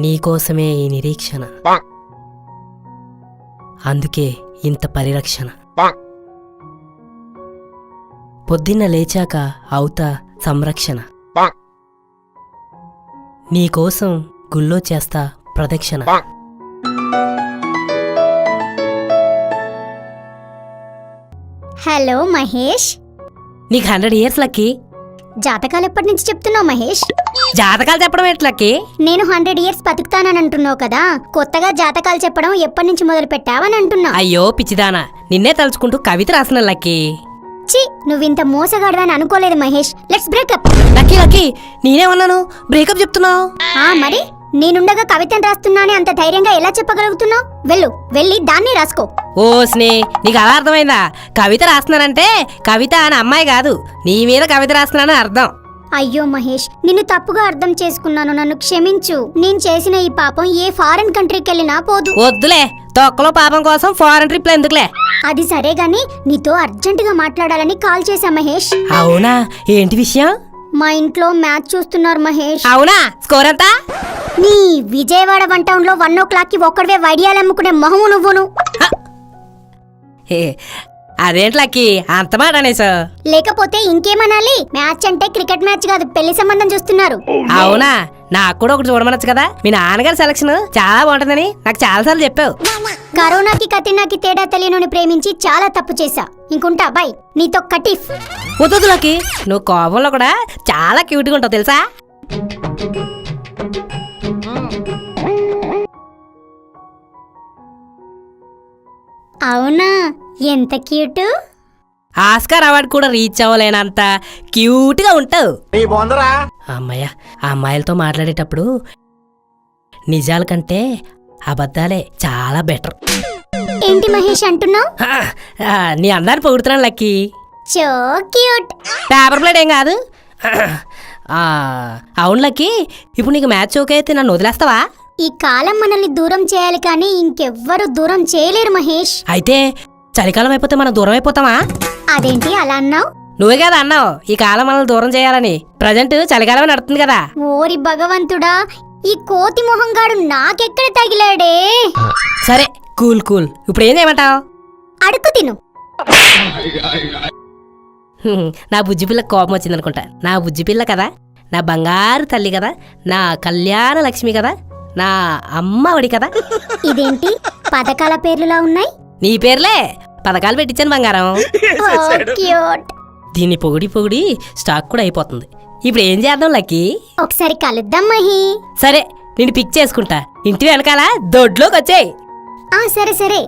నీకోసమే ఈ నిరీక్షణ, అందుకే ఇంత పరిరక్షణ. పొద్దున్న లేచాక అవుతా సంరక్షణ, నీకోసం గుళ్ళో చేస్తా ప్రదక్షిణ. హలో మహేష్, నీకు 100 years లక్కి. జాతకాలు ఎప్పటి నుంచి చెప్తున్నావు మహేష్? జాతకాలు చెప్పడం ఎట్లక్కి? నేను 100 years బతుకుతానని అంటున్నావు కదా, కొత్తగా జాతకాలు చెప్పడం ఎప్పటి నుంచి మొదలు పెట్టావని అంటున్నా. అయ్యో పిచ్చిదానా, నిన్నే తలుచుకుంటూ కవిత రాసిన లక్కి. చి, నువ్వింత మోసగాడవని అనుకోలేదు Mahesh. Let's break up. Lucky Lucky, నేనేమన్నాను? బ్రేకప్ చెప్తున్నావు? మరి నేనుండగా కవితను రాస్తున్నానే అంత ధైర్యంగా ఎలా చెప్పగలుగుతున్నావు? వెళ్ళి దాన్ని రాసుకో. ఓ స్నే, నీకు అలా అర్థమైందా? కవిత రాస్తున్నానంటే కవిత అని అమ్మాయి కాదు, నీ మీద కవిత రాస్తున్నానని అర్థం. అయ్యో మహేష్, నిన్ను తప్పుగా అర్థం చేసుకున్నాను, నన్ను క్షమించు. నేను చేసిన ఈ పాపం ఏ ఫారెన్ కంట్రీకి వెళ్ళినా పోదు. వద్దులే, తొక్కలో పాపం కోసం ఫారెన్ ట్రిప్లు ఎందుకులే. అది సరే గాని, నీతో అర్జెంటుగా మాట్లాడాలని కాల్ చేశా మహేష్. అవునా, ఏంటి విషయం? మా ఇంట్లో మ్యాచ్ చూస్తున్నారు మహేష్. అవునా, స్కోర్ ఎంత? నీ విజయవాడ 1 town లో 1 o'clock ఒక్కడివే వడియాలు అమ్ముకునే మొహము నువ్వును. అదేంటి లక్కీ అంత మాట అనేసా? లేకపోతే ఇంకేమనాలి? మ్యాచ్ అంటే క్రికెట్ మ్యాచ్ కాదు, పెళ్లి సంబంధం చూస్తున్నారు. అవునా, నాకు కూడా ఒకటి చూడమనొచ్చు కదా. మీ నాన్నగారి సెలక్షన్ చాలా బాగుంటుందని నాకు చాలా సార్లు చెప్పావు. కరోనాకి కతినాకి తేడా తెలియని ప్రేమించి చాలా తప్పు చేశా. ఇంకుంటా బాయ్, నీతో కటీఫ్. వద్దు లక్కీ, నువ్వు కోపంలో కూడా చాలా క్యూట్ గా ఉంటావు తెలుసా. అవునా, ఎంత క్యూట్. ఆస్కార్ అవార్డు కూడా రీచ్ అవ్వలేనంత క్యూట్ గా ఉంటావు. అమ్మాయ్యా, ఆ అమ్మాయిలతో మాట్లాడేటప్పుడు నిజాల కంటే అబద్ధాలే చాలా బెటర్. ఏంటి మహేష్ అంటున్నావు? నీ అందాన్ని పొగుడుతున్నాను Lucky. So cute. Paper plate ఏం కాదు. అవును లక్కీ, ఇప్పుడు నీకు మ్యాచ్ ఓకే అయితే నన్ను వదిలేస్తావా? ఈ కాలం మనల్ని దూరం చేయాలి కానీ ఇంకెవ్వరు దూరం చేయలేరు మహేష్. అయితే చలికాలం అయిపోతే మనం దూరం అయిపోతామా? అదేంటి అలా అన్నావు? నువ్వే కదా అన్నావు ఈ కాలం మనల్ని దూరం చేయాలని. ప్రజెంట్ చలికాలమే నడుతుంది కదా. ఓరి భగవంతుడా, ఈ కోతి మొహంగాడు నాకెక్కడ తగిలాడే. సరే కూల్ కూల్, ఇప్పుడు ఏం చేయమంటావు? అడుగు తిను. నా బుజ్జి పిల్ల కోపం వచ్చింది అనుకుంటా. నా బుజ్జి పిల్ల కదా, నా బంగారు తల్లి కదా, నా కళ్యాణ లక్ష్మి కదా, నా అమ్మ ఒడి కదా. ఇదేంటి పథకాల పేర్లులా ఉన్నాయి? నీ పేర్లే పథకాలు పెట్టించాను బంగారం. క్యూట్. దీన్ని పొగిడి పొగిడి స్టాక్ కూడా అయిపోతుంది. ఇప్పుడు ఏం చేద్దాం లక్కీ? ఒకసారి కలుద్దాం మహి. సరే, నేను పిక్ చేసుకుంటా. ఇంటి వెనకాల దొడ్లోకి వచ్చేయ్. సరే సరే.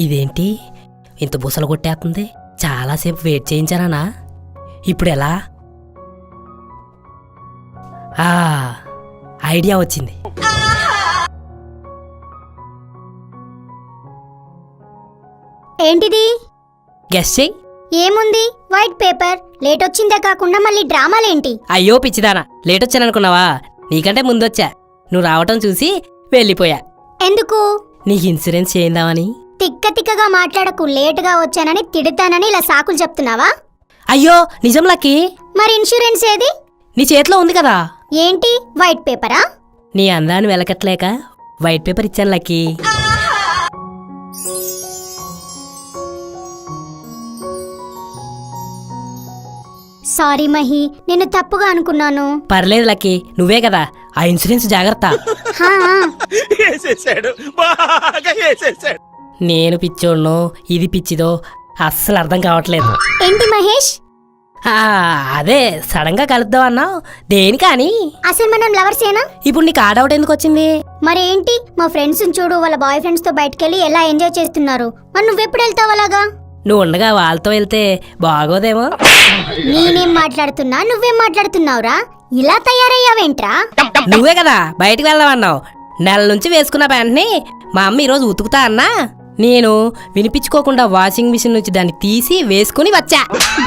ఇదేంటి ఇంత బుసలు కొట్టేస్తుంది? చాలాసేపు వెయిట్ చేయించానా? ఇప్పుడు ఎలా? ఐడియా వచ్చింది. ఏంటిది? గెస్ చెయ్యి. ఏముంది? White paper. లేట్ వచ్చిందే కాకుండా మళ్ళీ డ్రామాలేంటి? అయ్యో పిచ్చిదానా, లేట్ వచ్చాననుకున్నావా? నీకంటే ముందొచ్చా. నువ్వు రావటం చూసి వెళ్ళిపోయా. ఎందుకు? నీకు ఇన్సూరెన్స్ చేయిందామని. తిక్క తిక్కగా మాట్లాడకు. లేటుగా వచ్చానని తిడతానని ఇలా సాకులు చెప్తున్నావా? అయ్యో నిజం లక్కీ. మరి ఇన్సూరెన్స్ ఏది? నీ చేతిలో ఉంది కదా. ఏంటి వైట్ పేపరా? నీ అందాన్ని వెలకట్లేక వైట్ పేపర్ ఇచ్చాను లక్కీ. సారీ మహి, నేను తప్పుగా అనుకున్నాను. పర్లేదు లక్కీ, నువ్వే కదా. ఆ ఇన్సూరెన్స్ జాగ్రత్త. నేను పిచ్చోడ్నో ఇది పిచ్చిదో అస్సలు అర్థం కావట్లేదు. ఏంటి మహేష్? అదే సడన్ గా కలుద్దాం అన్నావు, దేనికాని? అసలు మనం లవర్సేనా? ఇప్పుడు నీకు ఆ డౌట్ ఎందుకు వచ్చింది? మరేంటి, మా ఫ్రెండ్స్ చూడు, వాళ్ళ బాయ్ ఫ్రెండ్స్ తో బయటకెళ్ళి ఎలా ఎంజాయ్ చేస్తున్నారు. మరి నువ్వెప్పుడు వెళ్తావు అలాగా? నువ్వు ఉండగా వాళ్ళతో వెళ్తే బాగోదేమో. నేనేం మాట్లాడుతున్నా నువ్వేం మాట్లాడుతున్నావురా? ఇలా తయారయ్యావేంట్రా? నువ్వే కదా బయటికి వెళ్దామన్నావు. నెల నుంచి వేసుకున్న ప్యాంట్ని మా అమ్మ ఈరోజు ఉతుకుతా అన్నా నేను వినిపించుకోకుండా వాషింగ్ మిషన్ నుంచి దాన్ని తీసి వేసుకుని వచ్చా.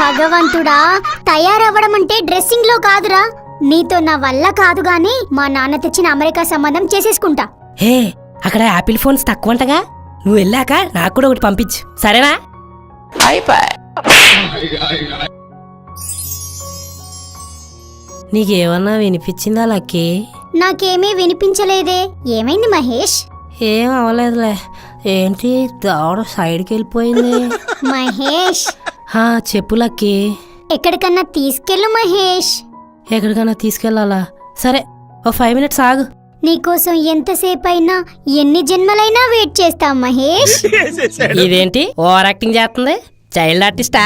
భగవంతుడా, తయారవ్వడం అంటే డ్రెస్సింగ్ లో కాదురా. నీతో నా వల్ల కాదు గాని మా నాన్న తెచ్చిన అమెరికా సంబంధం చేసేసుకుంటా. హే, అక్కడ యాపిల్ ఫోన్స్ తక్కువంటగా, నువ్వు వెళ్ళాక నాకు కూడా ఒకటి పంపించు, సరేనా? నీకేమన్నా వినిపించిందా లక్కీ? నాకేమీ వినిపించలేదే. ఏమైంది మహేష్? ఏం అవ్వలేదులే. ఏంటి దవడ సైడ్కి వెళ్ళిపోయింది? మహేష్ చెప్పు లక్కీ. ఎక్కడికన్నా తీసుకెళ్ళు మహేష్. ఎక్కడికన్నా తీసుకెళ్లాలా? సరే, ఓ 5 minutes ఆగు. నీకోసం ఎంతసేపు అయినా ఎన్ని జన్మలైనా వెయిట్ చేస్తాం మహేష్. ఇదేంటి ఓవర్ యాక్టింగ్ చేస్తుంది? చైల్డ్ ఆర్టిస్టా?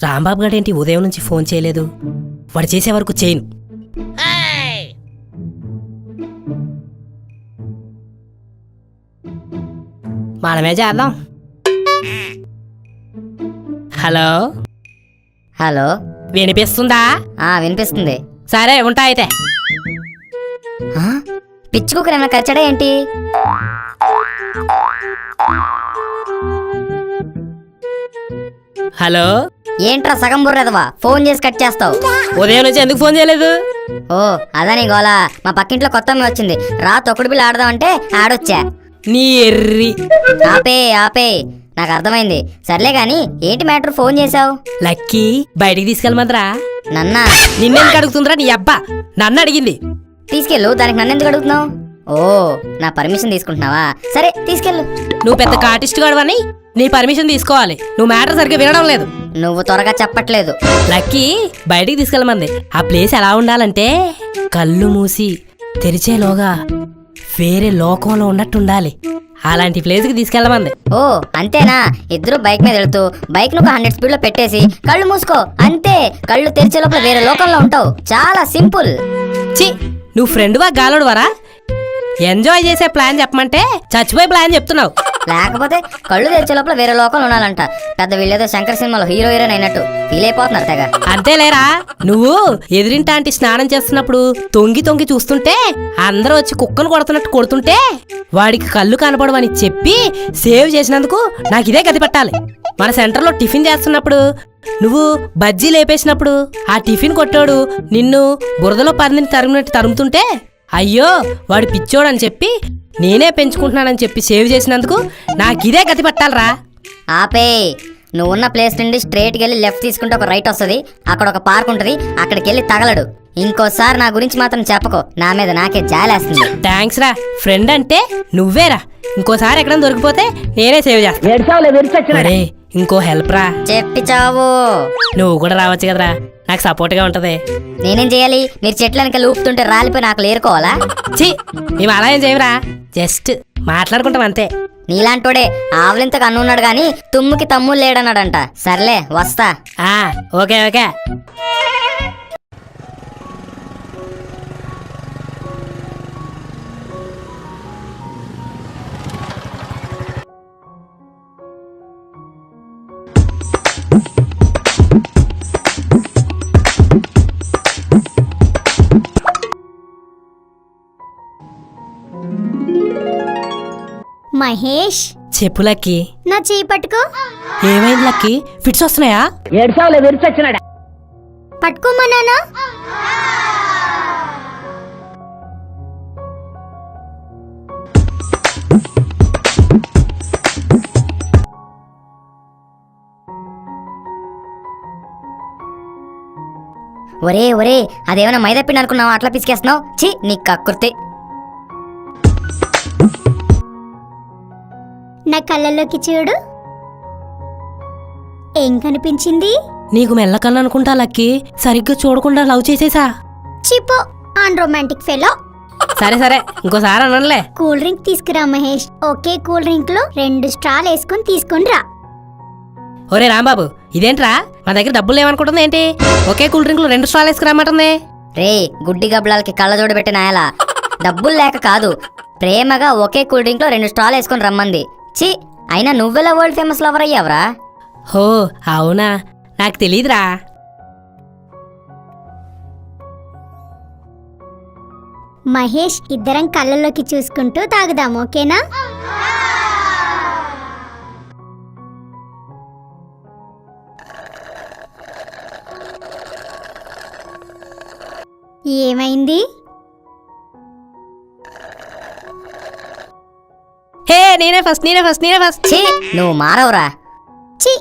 రాంబాబు గాడేంటి ఉదయం నుంచి ఫోన్ చేయలేదు? వాడు చేసే వరకు చేయను. మనమే చేద్దాం. హలో హలో, వినిపిస్తుందా? వినిపిస్తుంది. సరే ఉంటా అయితే. పిచ్చి కుక్కర్ ఏమైనా కరిచాడా ఏంటి? హలో, ఏంట్రా సగం బుర్రెదవా, ఫోన్ చేసి కట్ చేస్తావు? ఉదయం నుంచి ఎందుకు ఫోన్ చేయలేదు? ఓ అదా నీ గోలా. మా పక్కింట్లో కొత్త అమ్మాయి వచ్చింది, రా తొక్కుడు బిల్లు ఆడదామంటే ఆడొచ్చా. నీ ఎర్రి. ఆపే ఆపే, నాకు అర్థమైంది. సర్లే గాని ఏంటి మ్యాటర్, ఫోన్ చేసావు? లక్కీ బయటికి తీసుకెళ్ళమందరా. నన్నా? నిన్నెందుకు అడుగుతుందిరా నీ అబ్బా? నన్ను అడిగింది. తీసుకెళ్ళు, దానికి నన్ను ఎందుకు అడుగుతున్నావు? ఓ, నా పర్మిషన్ తీసుకుంటున్నావా? సరే తీసుకెళ్ళు. నువ్వు పెద్ద కాటిస్ట్ గాడవని నీ పర్మిషన్ తీసుకోవాలి. నువ్వు మ్యాటర్ సరిగ్గా వినడం లేదు. నువ్వు త్వరగా చెప్పట్లేదు. లక్కీ బయటికి తీసుకెళ్ళమంది. ఆ ప్లేస్ ఎలా ఉండాలంటే కళ్ళు మూసి తెరిచేలోగా వేరే లోకంలో ఉన్నట్టుండాలి. అలాంటి ప్లేస్కి తీసుకెళ్ళమంది. ఓ అంతేనా? ఇద్దరు బైక్ మీద వెళ్తూ బైక్ ను 100 స్పీడ్ లో పెట్టేసి కళ్ళు మూసుకో, అంతే. కళ్ళు తెరిచే లోపల వేరే లోకంలో ఉంటావు. చాలా సింపుల్. చి, నువ్వు ఫ్రెండ్వా గాలోడువారా? ఎంజాయ్ చేసే ప్లాన్ చెప్పమంటే చచ్చిపోయి ప్లాన్ చెప్తున్నావు. లేకపోతే కళ్ళు తెరిచే లోపల వేరే లోకంలో ఉండాలంట. పెద్ద వీళ్ళేదో శంకర్ సినిమాలో హీరో హీరోయిన్ అయినట్టు ఫీల్ అయిపోతున్నారు తెగ. అంతేలేరా, నువ్వు ఎదిరింటాంటి స్నానం చేస్తున్నప్పుడు తొంగి తొంగి చూస్తుంటే అందరూ వచ్చి కుక్కను కొడుతున్నట్టు కొడుతుంటే వాడికి కళ్ళు కనపడవని చెప్పి సేవ్ చేసినందుకు నాకు ఇదే గతి పట్టాలి. మన సెంటర్లో టిఫిన్ చేస్తున్నప్పుడు నువ్వు బజ్జీ లేపేసినప్పుడు ఆ టిఫిన్ కొట్టాడు నిన్ను బురదలో పందిని తరిమినట్టు తరుముతుంటే అయ్యో వాడు పిచ్చోడని చెప్పి నేనే పెంచుకుంటున్నానని చెప్పి సేవ్ చేసినందుకు నాకు ఇదే గతి పట్టాలరా. ఆపే, నువ్వున్న ప్లేస్ నుండి స్ట్రైట్కి వెళ్ళి లెఫ్ట్ తీసుకుంటే ఒక రైట్ వస్తుంది. అక్కడ ఒక పార్క్ ఉంటుంది, అక్కడికి వెళ్ళి తగలడు. ఇంకోసారి నా గురించి మాత్రం చెప్పకు, నా మీద నాకే జాలేస్తుంది. థ్యాంక్స్ రా, ఫ్రెండ్ అంటే నువ్వేరా. ఇంకోసారి ఎక్కడ దొరికిపోతే నేనే సేవ్ చేస్తాను. ఇంకో హెల్ప్ రా. చెప్పి చావు. నువ్వు కూడా రావచ్చు కదరా, నాకు సపోర్ట్ గా ఉంటది. నేనేం చేయాలి? మీరు చెట్లనికి ఊపుతుంటే రాలిపోయి నాకు లేరుకోవాలా? చి, మేము అలా ఏం చేయరా, జస్ట్ మాట్లాడుకుంటాం అంతే. నీలాంటోడే ఆవులింతకు అన్నున్నాడు గాని తుమ్ముకి తమ్ముడు లేడన్నాడంట. సర్లే వస్తా. Okay okay. మహేష్ చెప్పు లక్కీ. నా చేయి పట్టుకో. ఏమైంది లక్కీ, ఫిట్స్ వస్తున్నాయా? పట్టుకోమా నాన్న. ఒరే ఒరే, అదేమైనా మైదా పిండి అనుకున్నావా అట్లా పిసికేస్తున్నావు? ఛీ, నీ కక్కుర్తి. నా కళ్ళల్లోకి చూడు. ఏం కనిపించింది? నీకు మెల్లకన్నా అనుకుంటా లక్కీ, సరిగ్గా చూడకుండా లవ్ చేసేసా. చిపో, ఆన్ రొమాంటిక్ ఫెలో. సరే సరే, ఇంకోసారి అనలే. కూల్ డ్రింక్ తీసుకురా మహేష్. ఒకే కూల్ డ్రింక్ లో 2 స్ట్రాలు వేసుకుని తీసుకుని రా. ఒరే రాంబాబు ఇదేంట్రా మా దగ్గర డబ్బులు లేవనుకుంటుంది ఏంటి? ఒకే కూల్ డ్రింక్లు 2 స్ట్రాలు వేసుకురామంటుంది. రే గుడ్డి గబ్బలాలకి కళ్ళజోడు పెట్టి నాయలా, డబ్బులు లేక కాదు, ప్రేమగా ఒకే కూల్ డ్రింక్ లో 2 స్టాల్ వేసుకొని రమ్మంది. చి, అయినా నువ్వెలా వరల్డ్ ఫేమస్ లవర్ అయ్యావరా? హో అవునా, నాకు తెలీదురా. మహేష్, ఇద్దరం కళ్ళలోకి చూసుకుంటూ తాగుదాం, ఓకేనా? ఏమైంది? హే నేనే ఫస్ట్. చి, నువ్వు మారవురా. చి,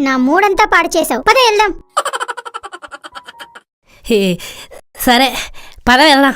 నా మూడంతా పాడు చేసావు. పద వెళ్దాం. హే, సరే పద వెళ్దాం.